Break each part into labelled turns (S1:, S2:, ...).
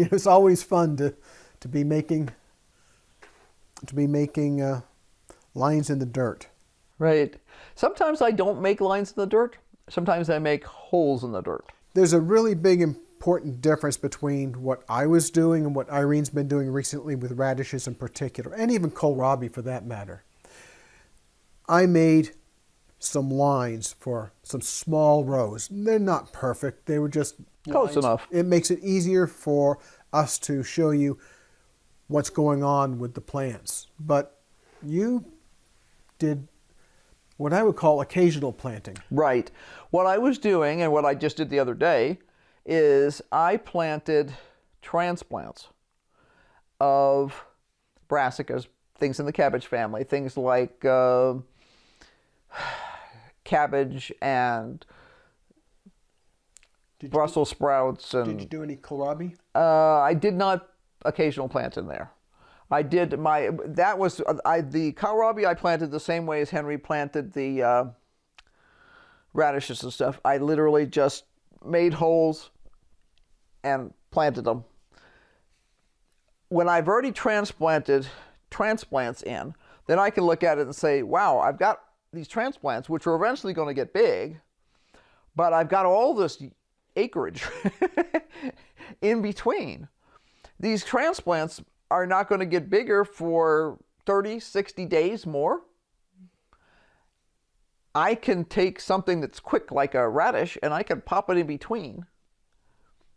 S1: It's always fun to be making lines in the dirt.
S2: Right. Sometimes I don't make lines in the dirt. Sometimes I make holes in the dirt.
S1: There's a really big important difference between what I was doing and what Irene's been doing recently with radishes in particular, and even kohlrabi for that matter. I made some lines for some small rows. They're not perfect. They were just
S2: Close
S1: lines.
S2: enough.
S1: It makes it easier for us to show you what's going on with the plants. But you did what I would call occasional planting.
S2: Right. What I was doing, and what I just did the other day, is I planted transplants of brassicas, things in the cabbage family, things like cabbage and Brussels sprouts. And
S1: did you do any kohlrabi?
S2: I did not occasional plant in there. I did the kohlrabi I planted the same way as Henry planted the radishes and stuff. I literally just made holes and planted them. When I've already transplanted transplants in, then I can look at it and say, wow, I've got these transplants, which are eventually going to get big, but I've got all this acreage in between. These transplants are not going to get bigger for 30, 60 days more. I can take something that's quick like a radish and I can pop it in between.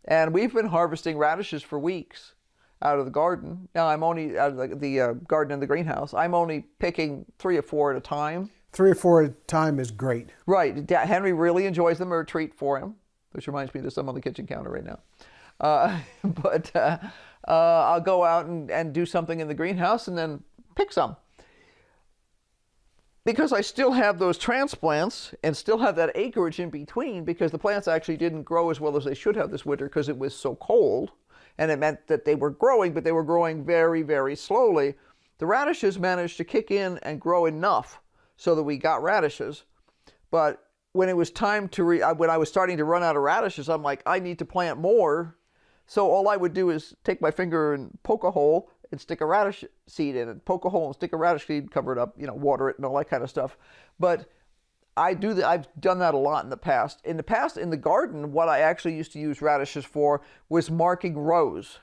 S2: And we've been harvesting radishes for weeks out of the garden. Now I'm only out of the garden in the greenhouse. I'm only picking 3 or 4 at a time.
S1: 3 or 4 at a time is great.
S2: Right. Henry really enjoys them. They're a treat for him, which reminds me there's some on the kitchen counter right now. But I'll go out and do something in the greenhouse and then pick some. Because I still have those transplants and still have that acreage in between, because the plants actually didn't grow as well as they should have this winter because it was so cold, and it meant that they were growing, but they were growing very, very slowly. The radishes managed to kick in and grow enough so that we got radishes. But when it was time to, when I was starting to run out of radishes, I'm like, I need to plant more. So all I would do is take my finger and poke a hole and stick a radish seed in it, poke a hole and stick a radish seed, cover it up, water it and all that kind of stuff. But I've done that a lot in the past. In the garden, what I actually used to use radishes for was marking rows,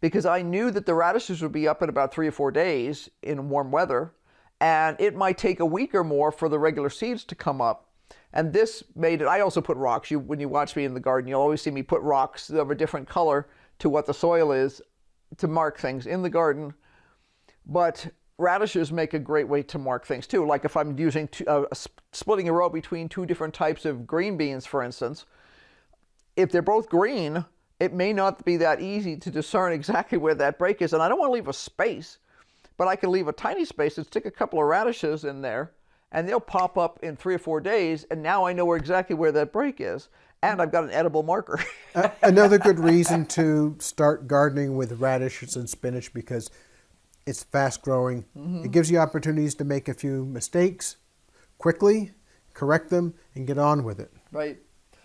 S2: because I knew that the radishes would be up in about 3 or 4 days in warm weather, and it might take a week or more for the regular seeds to come up. And this made it, I also put rocks. When you watch me in the garden, you'll always see me put rocks of a different color to what the soil is to mark things in the garden. But radishes make a great way to mark things too. Like if I'm using splitting a row between 2 different types of green beans, for instance, if they're both green, it may not be that easy to discern exactly where that break is. And I don't want to leave a space, but I can leave a tiny space and stick a couple of radishes in there, and they'll pop up in 3 or 4 days, and now I know exactly where that break is, and I've got an edible marker.
S1: Another good reason to start gardening with radishes and spinach, because it's fast growing. Mm-hmm. It gives you opportunities to make a few mistakes quickly, correct them, and get on with it.
S2: Right.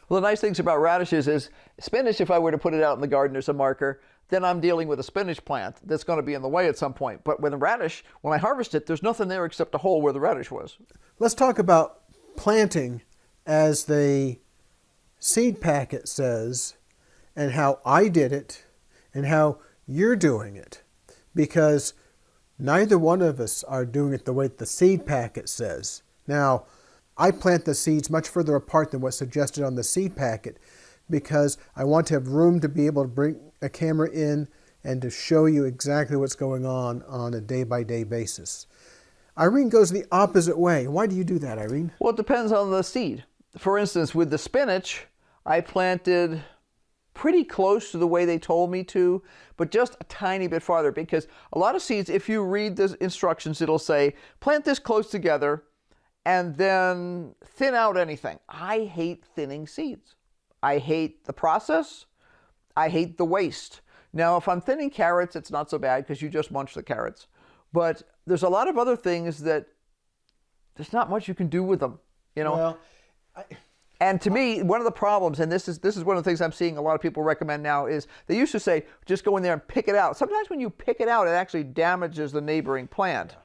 S2: Well, the nice things about radishes is spinach, if I were to put it out in the garden as a marker, then I'm dealing with a spinach plant that's going to be in the way at some point. But with a radish, when I harvest it, there's nothing there except a hole where the radish was.
S1: Let's talk about planting as the seed packet says, and how I did it, and how you're doing it. Because neither one of us are doing it the way the seed packet says. Now, I plant the seeds much further apart than what's suggested on the seed packet, because I want to have room to be able to bring a camera in and to show you exactly what's going on a day-by-day basis. Irene goes the opposite way. Why do you do that, Irene?
S2: Well, it depends on the seed. For instance, with the spinach, I planted pretty close to the way they told me to, but just a tiny bit farther, because a lot of seeds, if you read the instructions, it'll say, plant this close together and then thin out anything. I hate thinning seeds. I hate the process. I hate the waste. Now, if I'm thinning carrots, it's not so bad because you just munch the carrots. But there's a lot of other things that there's not much you can do with them,
S1: Well,
S2: And to me, one of the problems, and this is one of the things I'm seeing a lot of people recommend now, is they used to say, just go in there and pick it out. Sometimes when you pick it out, it actually damages the neighboring plant.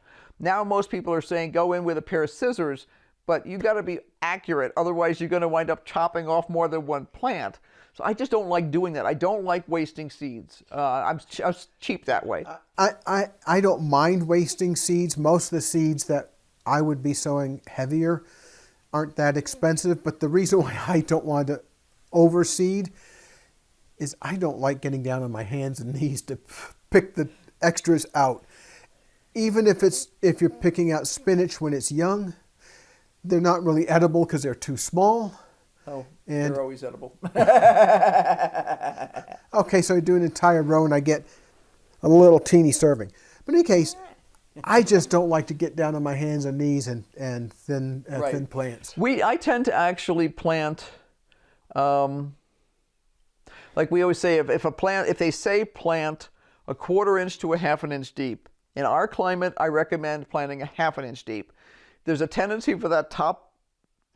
S2: Now most people are saying, go in with a pair of scissors, but you got to be accurate. Otherwise, you're going to wind up chopping off more than one plant. So I just don't like doing that. I don't like wasting seeds. I'm cheap that way.
S1: I don't mind wasting seeds. Most of the seeds that I would be sowing heavier aren't that expensive, but the reason why I don't want to overseed is I don't like getting down on my hands and knees to pick the extras out. Even if you're picking out spinach when it's young, they're not really edible because they're too small.
S2: Oh,
S1: and
S2: they're always edible.
S1: Okay, so I do an entire row and I get a little teeny serving. But in any case, I just don't like to get down on my hands and knees and thin plants.
S2: I tend to actually plant, like we always say, if they say plant a 1/4 inch to a 1/2 inch deep. In our climate, I recommend planting a 1/2 inch deep. There's a tendency for that top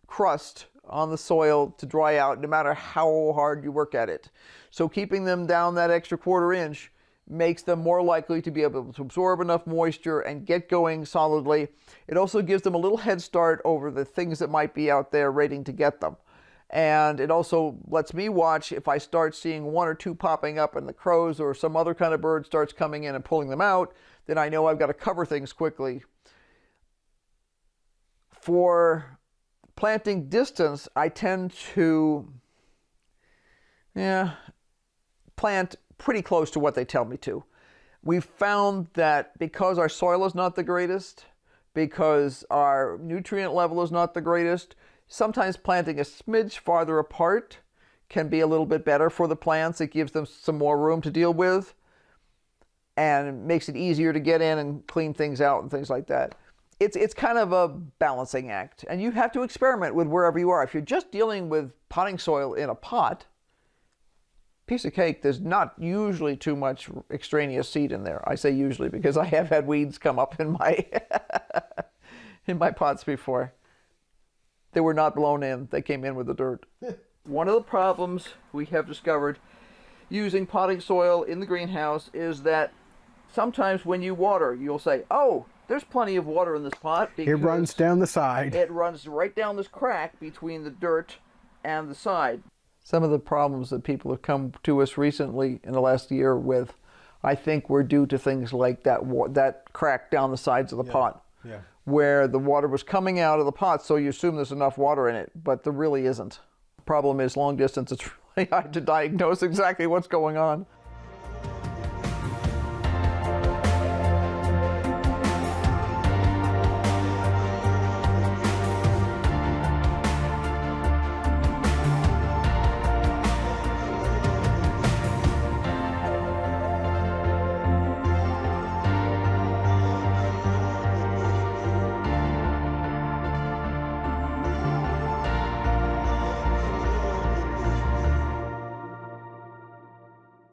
S2: crust on the soil to dry out no matter how hard you work at it. So keeping them down that extra 1/4 inch makes them more likely to be able to absorb enough moisture and get going solidly. It also gives them a little head start over the things that might be out there waiting to get them. And it also lets me watch if I start seeing 1 or 2 popping up and the crows or some other kind of bird starts coming in and pulling them out, then I know I've got to cover things quickly. For planting distance, I tend to plant pretty close to what they tell me to. We've found that because our soil is not the greatest, because our nutrient level is not the greatest, sometimes planting a smidge farther apart can be a little bit better for the plants. It gives them some more room to deal with and makes it easier to get in and clean things out and things like that. It's kind of a balancing act, and you have to experiment with wherever you are. If you're just dealing with potting soil in a pot, piece of cake, there's not usually too much extraneous seed in there. I say usually because I have had weeds come up in my in my pots before. They were not blown in. They came in with the dirt. One of the problems we have discovered using potting soil in the greenhouse is that sometimes when you water, you'll say, oh, there's plenty of water in this pot.
S1: It runs down the side.
S2: It runs right down this crack between the dirt and the side. Some of the problems that people have come to us recently in the last year with, I think, were due to things like that crack down the sides of the pot, where the water was coming out of the pot, so you assume there's enough water in it, but there really isn't. The problem is long distance. It's really hard to diagnose exactly what's going on.